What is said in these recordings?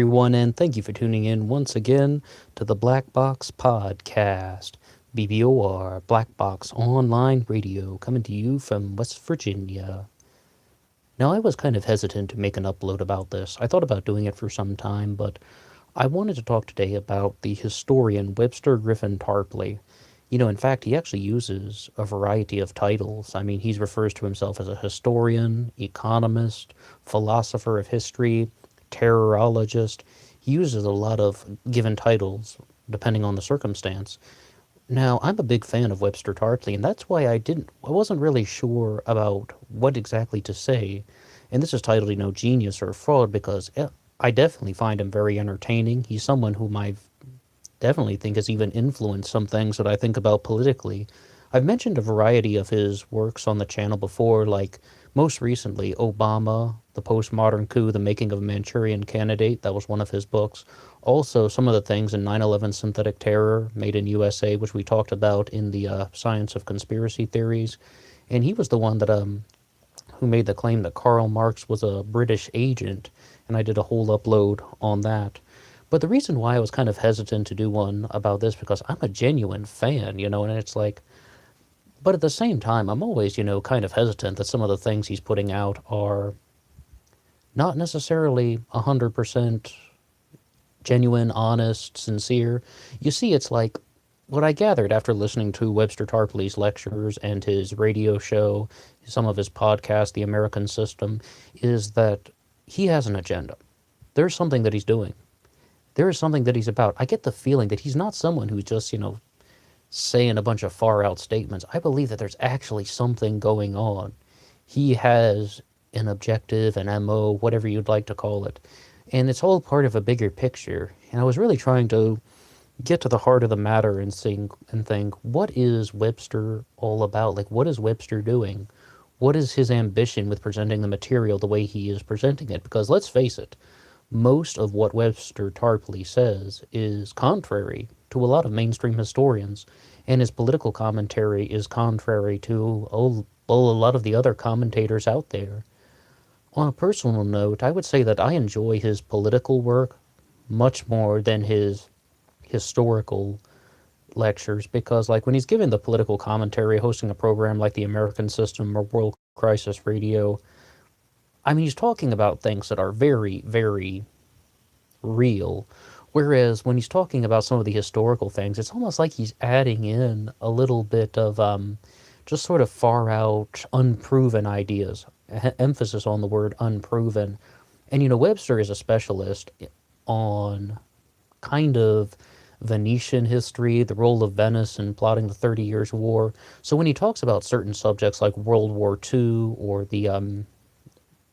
everyone, and thank you for tuning in once again to the Black Box Podcast, BBOR, Black Box Online Radio, coming to you from West Virginia. Now, I was kind of hesitant to make an upload about this. I thought about doing it for some time, but I wanted to talk today about the historian Webster Griffin Tarpley. In fact, he actually uses a variety of titles. I mean, he refers to himself as a historian, economist, philosopher of history, terrorologist. He uses a lot of given titles depending on the circumstance. Now, I'm a big fan of Webster Tarpley, and that's why I wasn't really sure about what exactly to say. And this is titled, Genius or Fraud, because I definitely find him very entertaining. He's someone whom I definitely think has even influenced some things that I think about politically. I've mentioned a variety of his works on the channel before, like most recently Obama, The Postmodern Coup, The Making of a Manchurian Candidate. That was one of his books. Also, some of the things in 9/11 Synthetic Terror, Made in USA, which we talked about in the Science of Conspiracy Theories. And he was the one that who made the claim that Karl Marx was a British agent, and I did a whole upload on that. But the reason why I was kind of hesitant to do one about this because I'm a genuine fan, and it's like, but at the same time, I'm always, kind of hesitant that some of the things he's putting out are not necessarily 100% genuine, honest, sincere. You see, it's like what I gathered after listening to Webster Tarpley's lectures and his radio show, some of his podcasts, The American System, is that he has an agenda. There's something that he's doing. There is something that he's about. I get the feeling that he's not someone who's just, saying a bunch of far out statements. I believe that there's actually something going on. He has an objective, an MO, whatever you'd like to call it. And it's all part of a bigger picture. And I was really trying to get to the heart of the matter and think, what is Webster all about? Like, what is Webster doing? What is his ambition with presenting the material the way he is presenting it? Because let's face it, most of what Webster Tarpley says is contrary to a lot of mainstream historians, and his political commentary is contrary to a lot of the other commentators out there. On a personal note, I would say that I enjoy his political work much more than his historical lectures because, like, when he's giving the political commentary, hosting a program like The American System or World Crisis Radio, I mean, he's talking about things that are very, very real. Whereas when he's talking about some of the historical things, it's almost like he's adding in a little bit of just sort of far out, unproven ideas. Emphasis on the word unproven. And, Webster is a specialist on kind of Venetian history, the role of Venice in plotting the 30 Years' War. So when he talks about certain subjects like World War II or the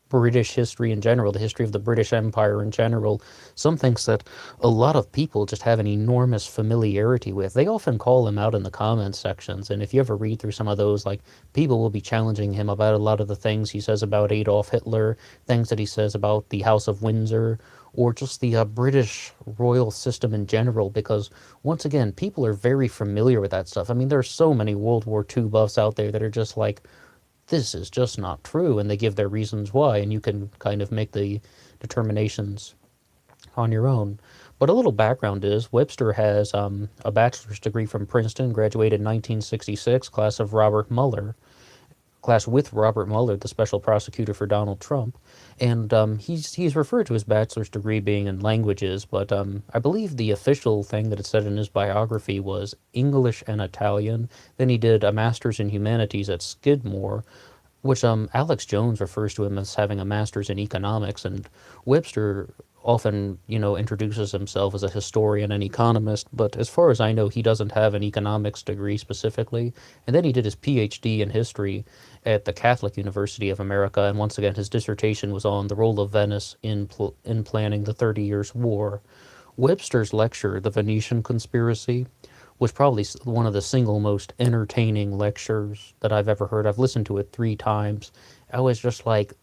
British history in general, the history of the British Empire in general, some things that a lot of people just have an enormous familiarity with. They often call him out in the comments sections, and if you ever read through some of those, like, people will be challenging him about a lot of the things he says about Adolf Hitler, things that he says about the House of Windsor, or just the British royal system in general, because, once again, people are very familiar with that stuff. I mean, there's so many World War II buffs out there that are just like, this is just not true, and they give their reasons why, and you can kind of make the determinations on your own. But a little background is Webster has a bachelor's degree from Princeton, graduated in 1966, class with Robert Mueller, the special prosecutor for Donald Trump, and he's referred to his bachelor's degree being in languages, but I believe the official thing that it said in his biography was English and Italian. Then he did a master's in humanities at Skidmore, which Alex Jones refers to him as having a master's in economics, and Webster often, introduces himself as a historian and economist, but as far as I know, he doesn't have an economics degree specifically. And then he did his PhD in history at the Catholic University of America, and once again, his dissertation was on the role of Venice in planning the 30 Years' War. Webster's lecture, The Venetian Conspiracy, was probably one of the single most entertaining lectures that I've ever heard. I've listened to it 3 times. I was just like,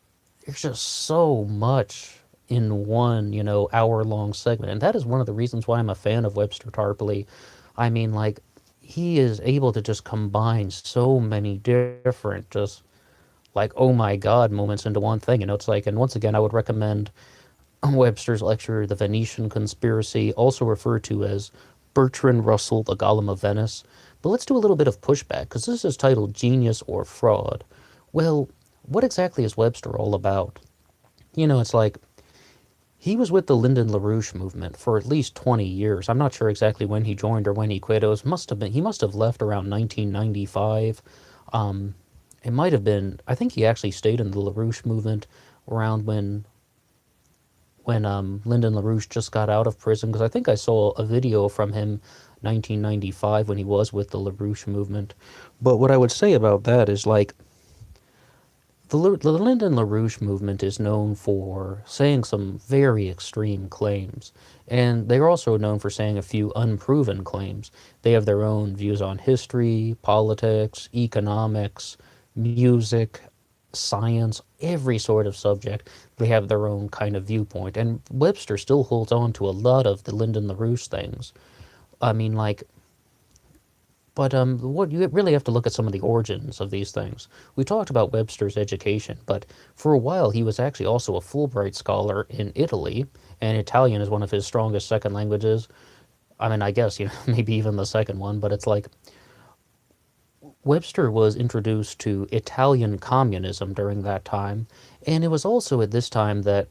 there's just so much in one, hour-long segment. And that is one of the reasons why I'm a fan of Webster Tarpley. I mean, like, he is able to just combine so many different, just like, oh my God moments into one thing. It's like, and once again, I would recommend Webster's lecture, The Venetian Conspiracy, also referred to as Bertrand Russell, the Golem of Venice. But let's do a little bit of pushback, because this is titled Genius or Fraud. Well, what exactly is Webster all about? It's like he was with the Lyndon LaRouche movement for at least 20 years. I'm not sure exactly when he joined or when he quit. He must have left around 1995. Um, it might have been, I think he actually stayed in the LaRouche movement around when Lyndon LaRouche just got out of prison, because I think I saw a video from him 1995 when he was with the LaRouche movement. But what I would say about that is like the Lyndon LaRouche movement is known for saying some very extreme claims, and they're also known for saying a few unproven claims. They have their own views on history, politics, economics, music, science, every sort of subject. They have their own kind of viewpoint, and Webster still holds on to a lot of the Lyndon LaRouche things. I mean, like, but what you really have to look at some of the origins of these things. We talked about Webster's education, but for a while he was actually also a Fulbright scholar in Italy, and Italian is one of his strongest second languages. I mean, I guess, maybe even the second one, but it's like Webster was introduced to Italian communism during that time, and it was also at this time that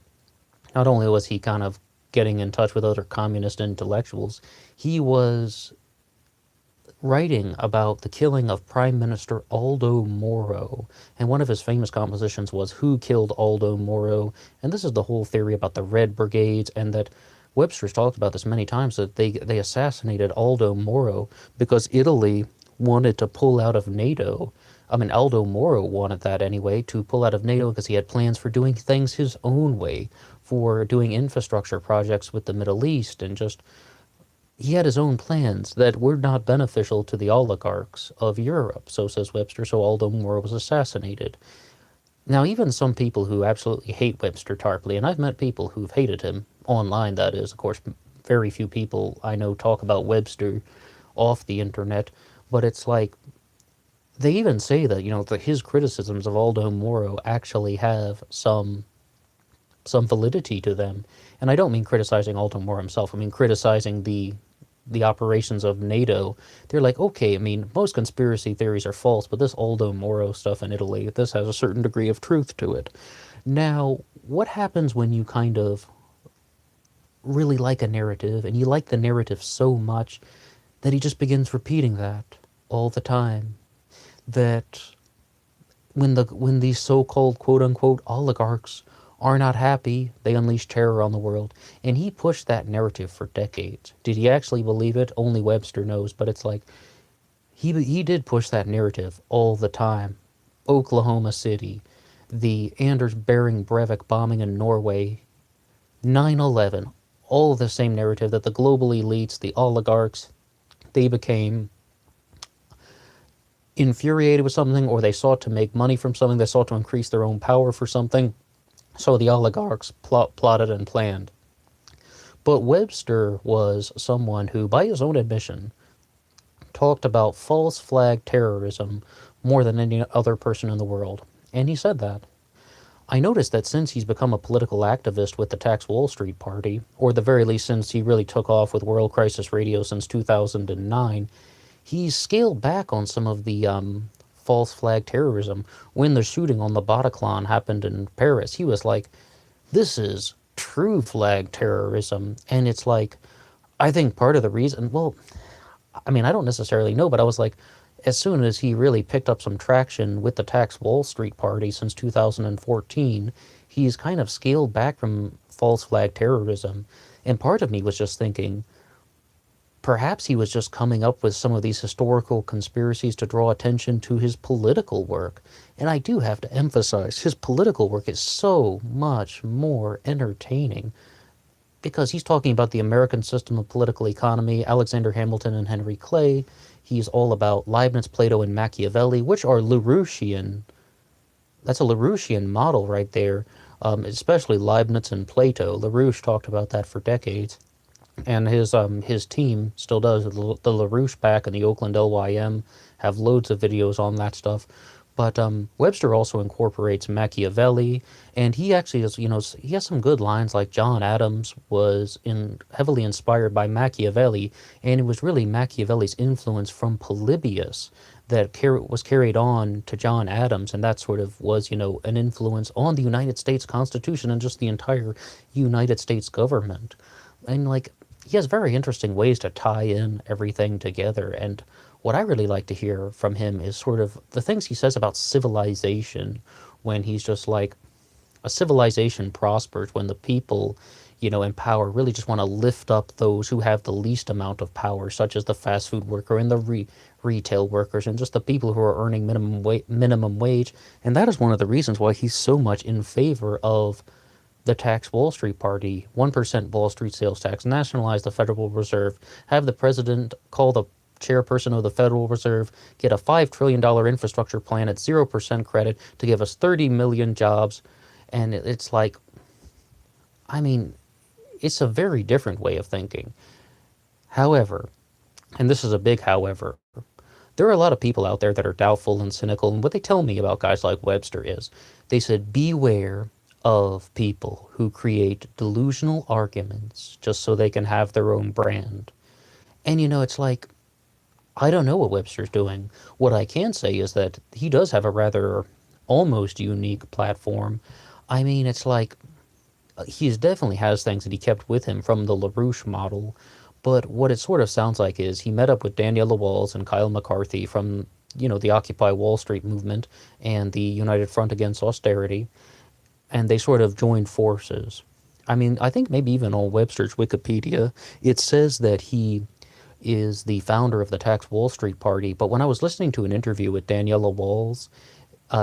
not only was he kind of getting in touch with other communist intellectuals, he was writing about the killing of Prime Minister Aldo Moro. And one of his famous compositions was Who Killed Aldo Moro? And this is the whole theory about the Red Brigades, and that Webster's talked about this many times, that they assassinated Aldo Moro because Italy wanted to pull out of NATO. I mean, Aldo Moro wanted that anyway, to pull out of NATO because he had plans for doing things his own way, for doing infrastructure projects with the Middle East, and just he had his own plans that were not beneficial to the oligarchs of Europe, so says Webster, so Aldo Moro was assassinated. Now, even some people who absolutely hate Webster Tarpley, and I've met people who've hated him, online that is, of course, very few people I know talk about Webster off the internet, but it's like, they even say that, that his criticisms of Aldo Moro actually have some validity to them. And I don't mean criticizing Aldo Moro himself, I mean criticizing the operations of NATO. They're like, okay, I mean, most conspiracy theories are false, but this Aldo Moro stuff in Italy, this has a certain degree of truth to it. Now, what happens when you kind of really like a narrative, and you like the narrative so much that he just begins repeating that all the time? That when these so-called quote-unquote oligarchs are not happy, they unleash terror on the world. And he pushed that narrative for decades. Did he actually believe it? Only Webster knows, but it's like, he did push that narrative all the time. Oklahoma City, the Anders Behring Breivik bombing in Norway, 9/11, all the same narrative, that the global elites, the oligarchs, they became infuriated with something, or they sought to make money from something, they sought to increase their own power for something, so the oligarchs plotted and planned. But Webster was someone who, by his own admission, talked about false flag terrorism more than any other person in the world. And he said that. I noticed that since he's become a political activist with the Tax Wall Street Party, or at the very least since he really took off with World Crisis Radio since 2009, he's scaled back on some of the false flag terrorism. When the shooting on the Bataclan happened in Paris, he was like, this is true flag terrorism. And it's like, I think part of the reason, well, I mean, I don't necessarily know, but I was like, as soon as he really picked up some traction with the Tax Wall Street Party since 2014, he's kind of scaled back from false flag terrorism. And part of me was just thinking, perhaps he was just coming up with some of these historical conspiracies to draw attention to his political work. And I do have to emphasize, his political work is so much more entertaining, because he's talking about the American system of political economy, Alexander Hamilton and Henry Clay. He's all about Leibniz, Plato, and Machiavelli, which are LaRouchian. That's a LaRouchian model right there, especially Leibniz and Plato. LaRouche talked about that for decades. And his team still does. The LaRouche Pack and the Oakland LYM have loads of videos on that stuff. But Webster also incorporates Machiavelli, and he actually is, he has some good lines. Like John Adams was heavily inspired by Machiavelli, and it was really Machiavelli's influence from Polybius that was carried on to John Adams, and that sort of was, an influence on the United States Constitution and just the entire United States government. And like he has very interesting ways to tie in everything together. And what I really like to hear from him is sort of the things he says about civilization, when he's just like, a civilization prospers when the people, in power really just want to lift up those who have the least amount of power, such as the fast food worker and the retail workers and just the people who are earning minimum wage. And that is one of the reasons why he's so much in favor of the tax Wall Street Party, 1% Wall Street sales tax, nationalize the Federal Reserve, have the president call the chairperson of the Federal Reserve, get a $5 trillion infrastructure plan at 0% credit to give us 30 million jobs. And it's like, I mean, it's a very different way of thinking. However, and this is a big however, there are a lot of people out there that are doubtful and cynical, and what they tell me about guys like Webster is, they said, beware of people who create delusional arguments just so they can have their own brand. And it's like, I don't know what Webster's doing. What I can say is that he does have a rather almost unique platform. I mean, it's like he definitely has things that he kept with him from the LaRouche model, but what it sort of sounds like is he met up with Daniela Walls and Kyle McCarthy from, the Occupy Wall Street movement and the United Front Against Austerity, and they sort of joined forces. I mean, I think maybe even on Webster's Wikipedia, it says that he is the founder of the Tax Wall Street Party, but when I was listening to an interview with Daniela Walls,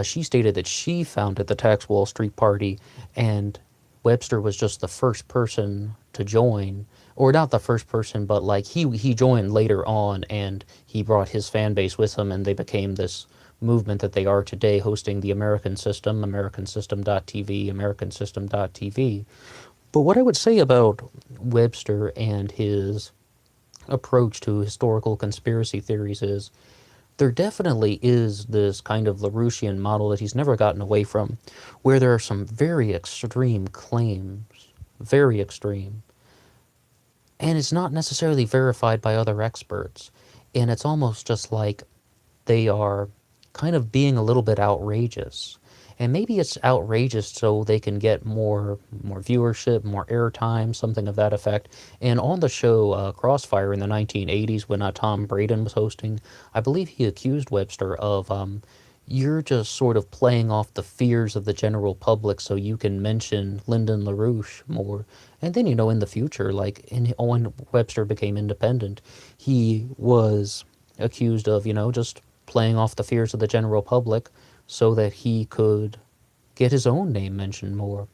she stated that she founded the Tax Wall Street Party, and Webster was just the first person to join, or not the first person, but like he joined later on, and he brought his fan base with him, and they became this movement that they are today, hosting the American System, AmericanSystem.tv, AmericanSystem.tv. But what I would say about Webster and his approach to historical conspiracy theories is there definitely is this kind of LaRouchian model that he's never gotten away from, where there are some very extreme claims, very extreme, and it's not necessarily verified by other experts. And it's almost just like they are kind of being a little bit outrageous. And maybe it's outrageous so they can get more viewership, more airtime, something of that effect. And on the show Crossfire in the 1980s, when Tom Braden was hosting, I believe he accused Webster of, you're just sort of playing off the fears of the general public so you can mention Lyndon LaRouche more. And then, in the future, like when Webster became independent, he was accused of, just playing off the fears of the general public so that he could get his own name mentioned more.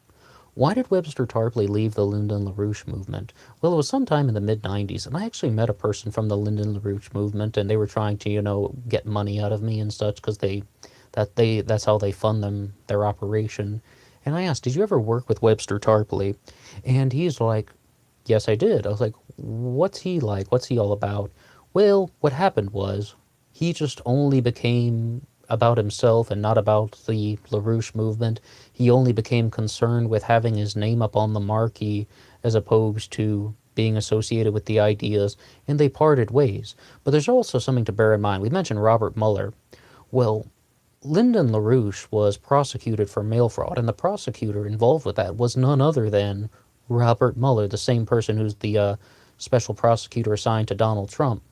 Why did Webster Tarpley leave the Lyndon LaRouche movement? Well, it was sometime in the mid-90s, and I actually met a person from the Lyndon LaRouche movement, and they were trying to, get money out of me and such, because that's how they fund their operation. And I asked, did you ever work with Webster Tarpley? And he's like, yes, I did. I was like, what's he like? What's he all about? Well, what happened was, he just only became about himself and not about the LaRouche movement. He only became concerned with having his name up on the marquee as opposed to being associated with the ideas, and they parted ways. But there's also something to bear in mind. We mentioned Robert Mueller. Well, Lyndon LaRouche was prosecuted for mail fraud, and the prosecutor involved with that was none other than Robert Mueller, the same person who's the special prosecutor assigned to Donald Trump.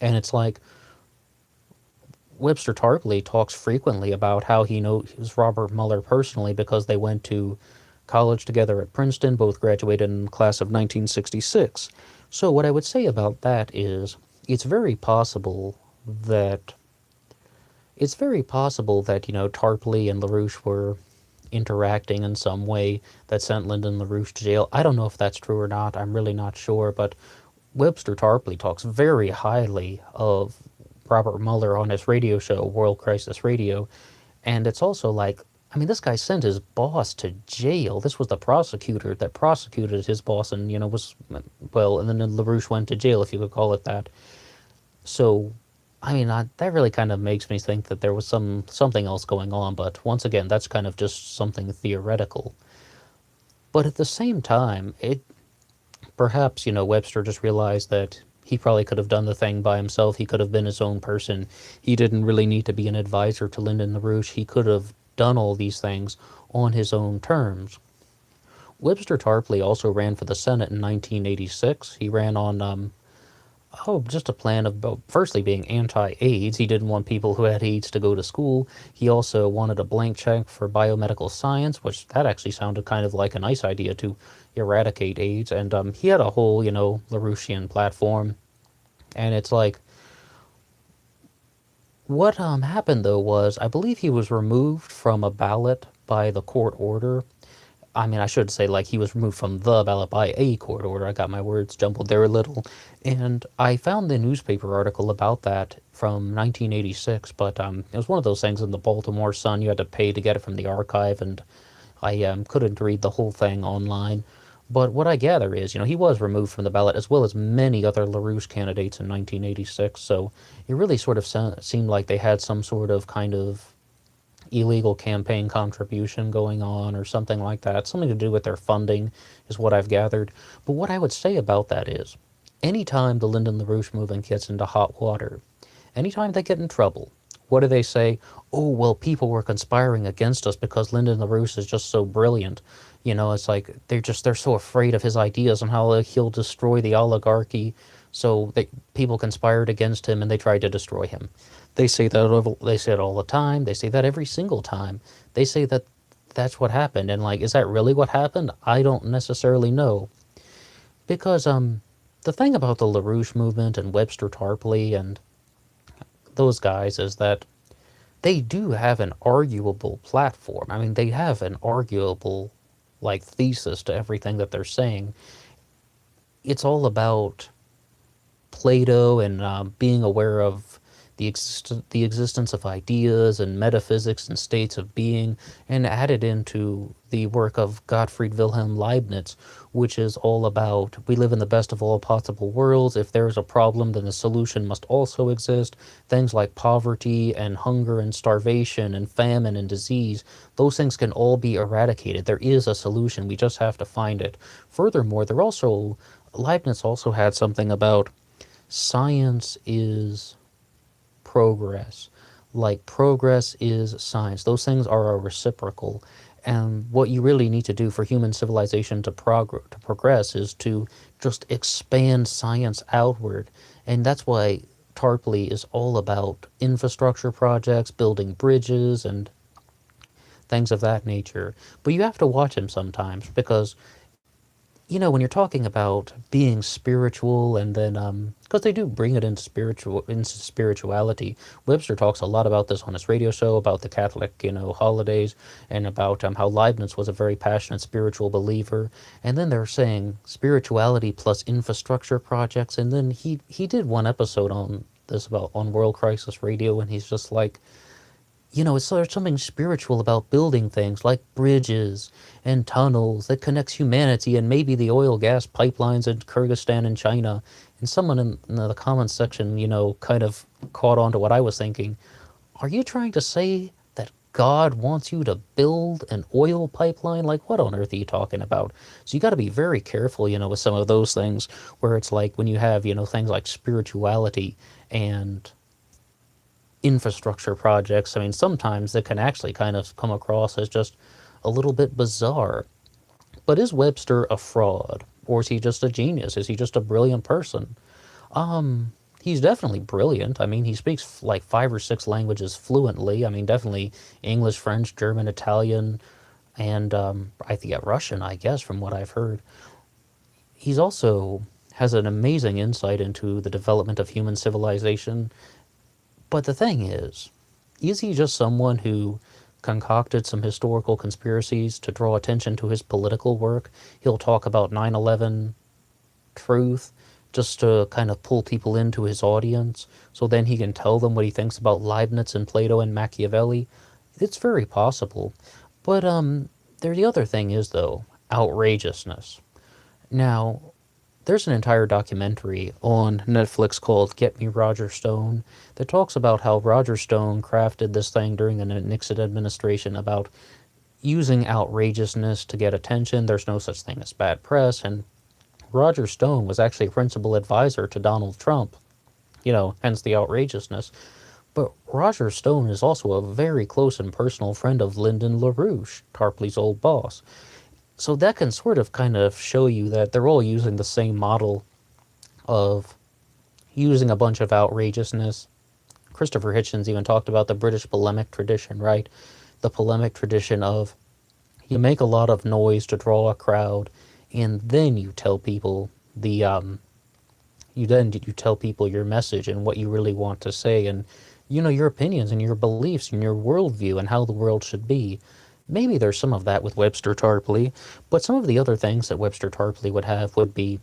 And it's like, Webster Tarpley talks frequently about how he knows Robert Mueller personally because they went to college together at Princeton, both graduated in the class of 1966. So what I would say about that is it's very possible that Tarpley and LaRouche were interacting in some way that sent Lyndon LaRouche to jail. I don't know if that's true or not. I'm really not sure, but Webster Tarpley talks very highly of Robert Mueller on his radio show, World Crisis Radio. And it's also like, I mean, this guy sent his boss to jail. This was the prosecutor that prosecuted his boss and, and then LaRouche went to jail, if you could call it that. So I mean, that really kind of makes me think that there was something else going on, but once again, that's kind of just something theoretical. But at the same time, it perhaps, Webster just realized that he probably could have done the thing by himself. He could have been his own person. He didn't really need to be an advisor to Lyndon LaRouche. He could have done all these things on his own terms. Webster Tarpley also ran for the Senate in 1986. He ran on just a plan of firstly being anti-AIDS. He didn't want people who had AIDS to go to school. He also wanted a blank check for biomedical science, which that actually sounded kind of like a nice idea to eradicate AIDS. And he had a whole, LaRouchian platform. And it's like, what happened though was, I believe he was removed from a ballot by the court order. I mean, I should say, like, he was removed from the ballot by a court order. I got my words jumbled there a little. And I found the newspaper article about that from 1986, but it was one of those things in the Baltimore Sun. You had to pay to get it from the archive, and I couldn't read the whole thing online. But what I gather is, he was removed from the ballot, as well as many other LaRouche candidates in 1986, so it really sort of seemed like they had some sort of kind of illegal campaign contribution going on or something like that. Something to do with their funding is what I've gathered. But what I would say about that is, anytime the Lyndon LaRouche movement gets into hot water, anytime they get in trouble, what do they say? Oh, well, people were conspiring against us because Lyndon LaRouche is just so brilliant. It's like they're so afraid of his ideas and how he'll destroy the oligarchy. So people conspired against him and they tried to destroy him. They say it all the time. They say that every single time. They say that that's what happened. And like, is that really what happened? I don't necessarily know. Because the thing about the LaRouche movement and Webster Tarpley and those guys is that they do have an arguable platform. I mean, they have an arguable like thesis to everything that they're saying. It's all about Plato and being aware of the existence of ideas and metaphysics and states of being, and added into the work of Gottfried Wilhelm Leibniz, which is all about we live in the best of all possible worlds. If there is a problem, then the solution must also exist. Things like poverty and hunger and starvation and famine and disease, those things can all be eradicated. There is a solution. We just have to find it. Furthermore, Leibniz also had something about science is progress. Like progress is science. Those things are a reciprocal. And what you really need to do for human civilization to progress is to just expand science outward. And that's why Tarpley is all about infrastructure projects, building bridges, and things of that nature. But you have to watch him sometimes because when you're talking about being spiritual and then because they do bring it into spirituality. Webster talks a lot about this on his radio show about the Catholic, holidays, and about how Leibniz was a very passionate spiritual believer. And then they're saying spirituality plus infrastructure projects. And then he did one episode on this about on World Crisis Radio, and he's just like, there's something spiritual about building things like bridges and tunnels that connects humanity, and maybe the oil gas pipelines in Kyrgyzstan and China. And someone in the comments section, kind of caught on to what I was thinking. Are you trying to say that God wants you to build an oil pipeline? Like, what on earth are you talking about? So you got to be very careful, with some of those things where it's like when you have, things like spirituality and infrastructure projects. I mean, sometimes it can actually kind of come across as just a little bit bizarre. But is Webster a fraud? Or is he just a genius? Is he just a brilliant person? He's definitely brilliant. I mean, he speaks like 5 or 6 languages fluently. I mean, definitely English, French, German, Italian, and I think Russian, I guess, from what I've heard. He's also has an amazing insight into the development of human civilization. But the thing is he just someone who concocted some historical conspiracies to draw attention to his political work? He'll talk about 9/11 truth just to kind of pull people into his audience, so then he can tell them what he thinks about Leibniz and Plato and Machiavelli. It's very possible. But the other thing is, though, outrageousness. Now, there's an entire documentary on Netflix called Get Me Roger Stone that talks about how Roger Stone crafted this thing during the Nixon administration about using outrageousness to get attention. There's no such thing as bad press. And Roger Stone was actually a principal advisor to Donald Trump, hence the outrageousness. But Roger Stone is also a very close and personal friend of Lyndon LaRouche, Tarpley's old boss. So that can sort of kind of show you that they're all using the same model of using a bunch of outrageousness. Christopher Hitchens even talked about the British polemic tradition, right? The polemic tradition of you make a lot of noise to draw a crowd, and then you tell people you tell people your message and what you really want to say, and your opinions and your beliefs and your worldview and how the world should be. Maybe there's some of that with Webster Tarpley, but some of the other things that Webster Tarpley would have would be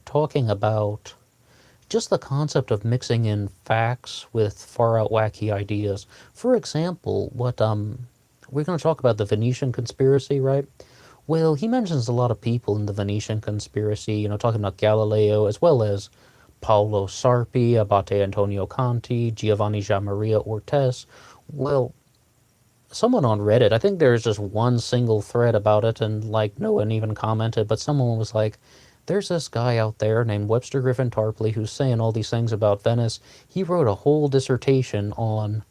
talking about just the concept of mixing in facts with far out wacky ideas. For example, what we're going to talk about the Venetian conspiracy, right? Well, he mentions a lot of people in the Venetian conspiracy, talking about Galileo as well as Paolo Sarpi, Abate Antonio Conti, Giovanni Gianmaria Ortiz. Well, someone on Reddit, I think there's just one single thread about it, and like no one even commented, but someone was like, there's this guy out there named Webster Griffin Tarpley who's saying all these things about Venice. He wrote a whole dissertation on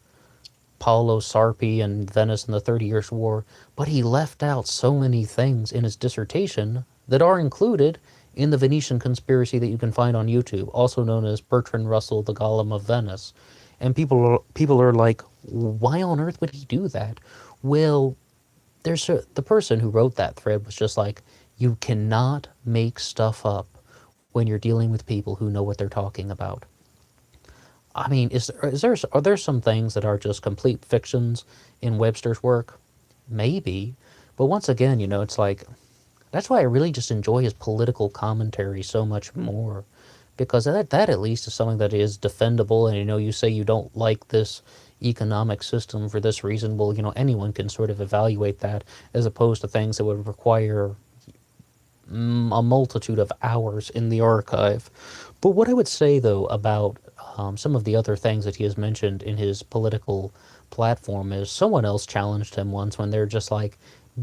Paolo Sarpi and Venice in the 30 Years' War, but he left out so many things in his dissertation that are included in the Venetian conspiracy that you can find on YouTube, also known as Bertrand Russell, the Golem of Venice. And people are like, why on earth would he do that? Well, the person who wrote that thread was just like, you cannot make stuff up when you're dealing with people who know what they're talking about. I mean, are there some things that are just complete fictions in Webster's work? Maybe, but once again, it's like that's why I really just enjoy his political commentary so much more, because that at least is something that is defendable. And you say you don't like this economic system for this reason. Well, anyone can sort of evaluate that, as opposed to things that would require a multitude of hours in the archive. But what I would say, though, about some of the other things that he has mentioned in his political platform is someone else challenged him once when they're just like,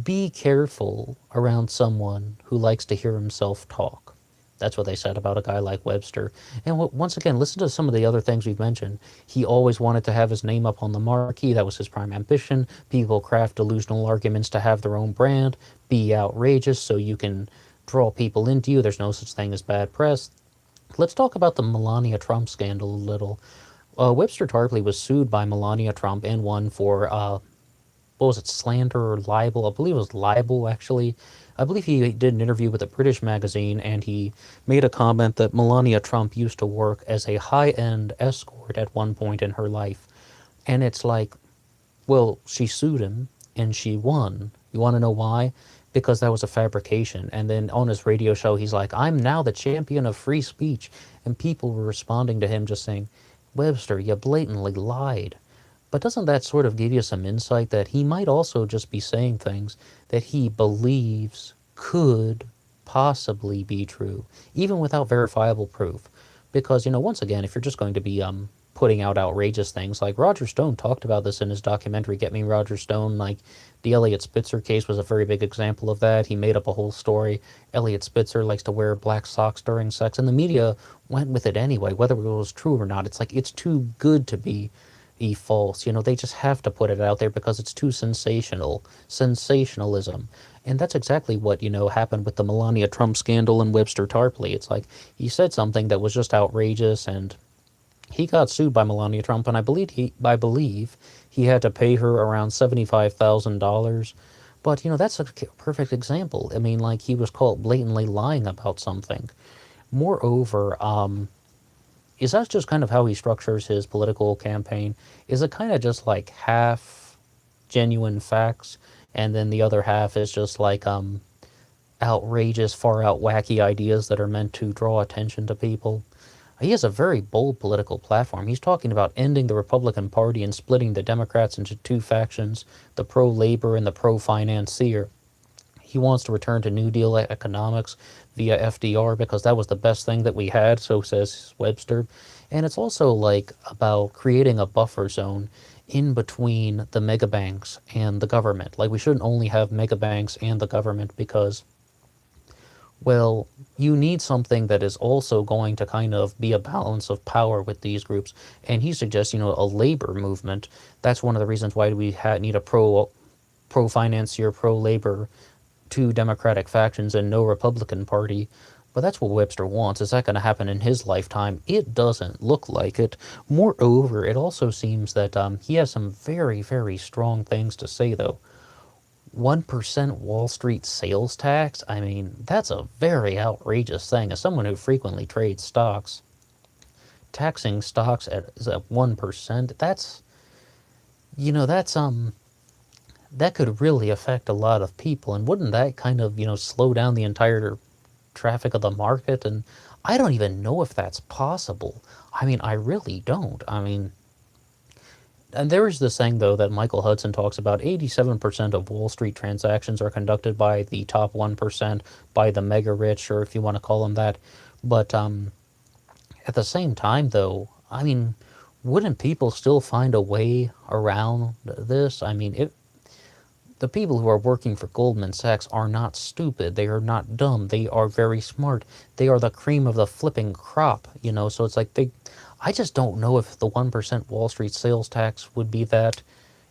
be careful around someone who likes to hear himself talk. That's what they said about a guy like Webster. And once again, listen to some of the other things we've mentioned. He always wanted to have his name up on the marquee. That was his prime ambition. People craft delusional arguments to have their own brand. Be outrageous so you can draw people into you. There's no such thing as bad press. Let's talk about the Melania Trump scandal a little. Webster Tarpley was sued by Melania Trump and won for, what was it, slander or libel? I believe it was libel, actually. I believe he did an interview with a British magazine, and he made a comment that Melania Trump used to work as a high-end escort at one point in her life. And it's like, well, she sued him, and she won. You want to know why? Because that was a fabrication. And then on his radio show, he's like, I'm now the champion of free speech. And people were responding to him just saying, Webster, you blatantly lied. But doesn't that sort of give you some insight that he might also just be saying things that he believes could possibly be true, even without verifiable proof? Because, once again, if you're just going to be putting out outrageous things, like Roger Stone talked about this in his documentary, Get Me Roger Stone, like the Elliot Spitzer case was a very big example of that. He made up a whole story. Elliot Spitzer likes to wear black socks during sex, and the media went with it anyway, whether it was true or not. It's like, it's too good to be false. They just have to put it out there because it's too sensational. Sensationalism. And that's exactly what, happened with the Melania Trump scandal and Webster Tarpley. It's like he said something that was just outrageous, and he got sued by Melania Trump, and I believe he had to pay her around $75,000. But, that's a perfect example. I mean, like, he was caught blatantly lying about something. Moreover, is that just kind of how he structures his political campaign? Is it kind of just like half genuine facts, and then the other half is just like outrageous, far out wacky ideas that are meant to draw attention to people? He has a very bold political platform. He's talking about ending the Republican Party and splitting the Democrats into two factions, the pro-labor and the pro-financier. He wants to return to New Deal economics, via FDR because that was the best thing that we had, so says Webster. And it's also like about creating a buffer zone in between the mega banks and the government. Like we shouldn't only have mega banks and the government because, well, you need something that is also going to kind of be a balance of power with these groups. And he suggests, a labor movement. That's one of the reasons why we need a pro financier, pro labor, two Democratic factions and no Republican Party. But that's what Webster wants. Is that going to happen in his lifetime? It doesn't look like it. Moreover, it also seems that he has some very, very strong things to say, though. 1% Wall Street sales tax? I mean, that's a very outrageous thing. As someone who frequently trades stocks, taxing stocks at 1%, that's that could really affect a lot of people. And wouldn't that kind of, slow down the entire traffic of the market? And I don't even know if that's possible. I mean, I really don't. I mean, and there is this thing, though, that Michael Hudson talks about. 87% of Wall Street transactions are conducted by the top 1%, by the mega rich, or if you want to call them that. But at the same time, though, I mean, wouldn't people still find a way around this? I mean, the people who are working for Goldman Sachs are not stupid. They are not dumb. They are very smart. They are the cream of the flipping crop, So it's like I just don't know if the 1% Wall Street sales tax would be that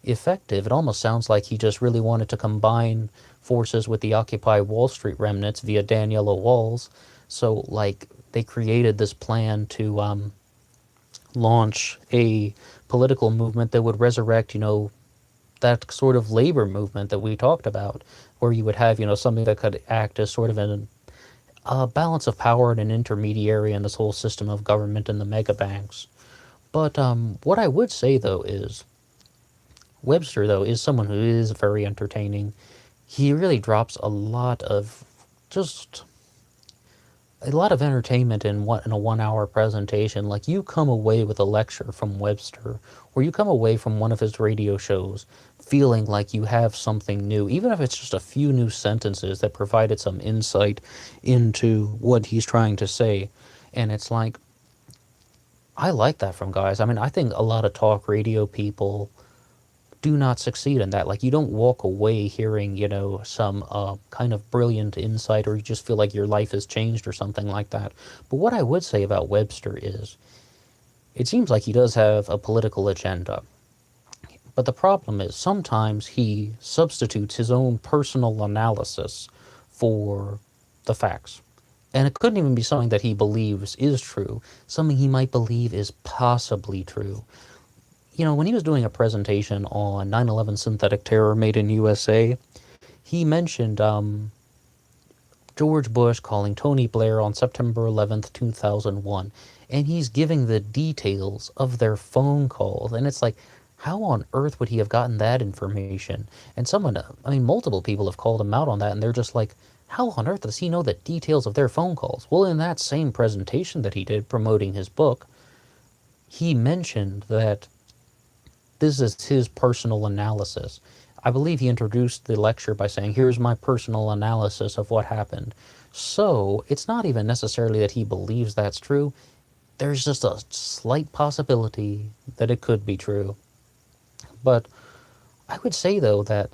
effective. It almost sounds like he just really wanted to combine forces with the Occupy Wall Street remnants via Daniela Walls. So, like, they created this plan to launch a political movement that would resurrect, that sort of labor movement that we talked about, where you would have, something that could act as sort of a balance of power and an intermediary in this whole system of government and the mega banks. But what I would say, though, is Webster, though, is someone who is very entertaining. He really drops just a lot of entertainment in a 1 hour presentation. Like, you come away with a lecture from Webster, or you come away from one of his radio shows feeling like you have something new, even if it's just a few new sentences that provided some insight into what he's trying to say. And it's like, I like that from guys. I mean, I think a lot of talk radio people do not succeed in that. Like, you don't walk away hearing, some kind of brilliant insight, or you just feel like your life has changed or something like that. But what I would say about Webster is, it seems like he does have a political agenda. But the problem is, sometimes he substitutes his own personal analysis for the facts. And it couldn't even be something that he believes is true, something he might believe is possibly true. When he was doing a presentation on 9/11 synthetic terror made in USA, he mentioned George Bush calling Tony Blair on September 11th, 2001. And he's giving the details of their phone calls. And it's like, how on earth would he have gotten that information? And multiple people have called him out on that, and they're just like, how on earth does he know the details of their phone calls? Well, in that same presentation that he did promoting his book, he mentioned that this is his personal analysis. I believe he introduced the lecture by saying, here's my personal analysis of what happened. So it's not even necessarily that he believes that's true. There's just a slight possibility that it could be true. But I would say, though, that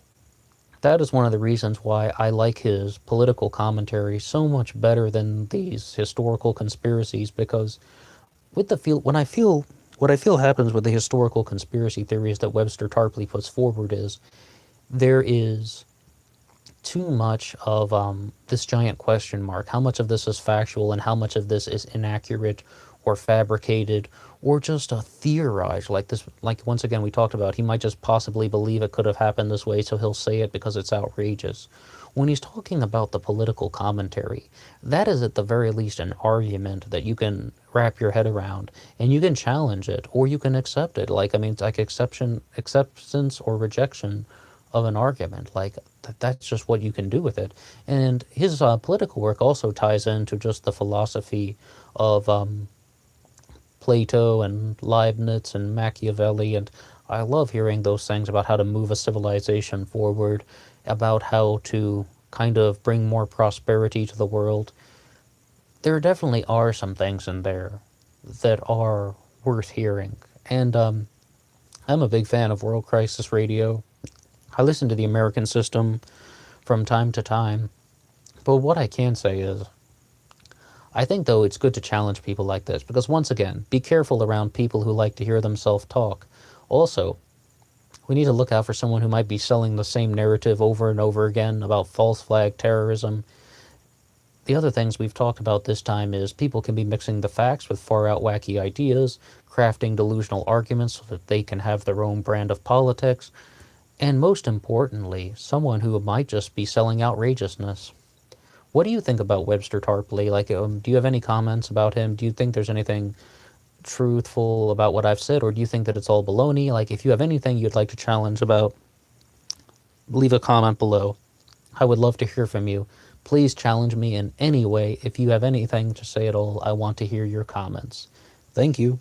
is one of the reasons why I like his political commentary so much better than these historical conspiracies, because what I feel happens with the historical conspiracy theories that Webster Tarpley puts forward is there is too much of this giant question mark. How much of this is factual and how much of this is inaccurate or fabricated or just a theorized, like this, like once again we talked about, he might just possibly believe it could have happened this way, so he'll say it because it's outrageous. When he's talking about the political commentary, that is at the very least an argument that you can wrap your head around, and you can challenge it, or you can accept it. It's like acceptance or rejection of an argument. Like, that's just what you can do with it. And his political work also ties into just the philosophy of Plato and Leibniz and Machiavelli, and I love hearing those things about how to move a civilization forward, about how to kind of bring more prosperity to the world. there definitely are some things in there that are worth hearing. And I'm a big fan of World Crisis Radio. I listen to the American System from time to time. But what I can say is, I think, though, it's good to challenge people like this, because once again, be careful around people who like to hear themselves talk. Also, we need to look out for someone who might be selling the same narrative over and over again about false flag terrorism. The other things we've talked about this time is people can be mixing the facts with far out wacky ideas, crafting delusional arguments so that they can have their own brand of politics, and most importantly, someone who might just be selling outrageousness. What do you think about Webster Tarpley? Like, do you have any comments about him? Do you think there's anything truthful about what I've said, or do you think that it's all baloney? Like, if you have anything you'd like to challenge about, leave a comment below. I would love to hear from you. Please challenge me in any way. If you have anything to say at all, I want to hear your comments. Thank you.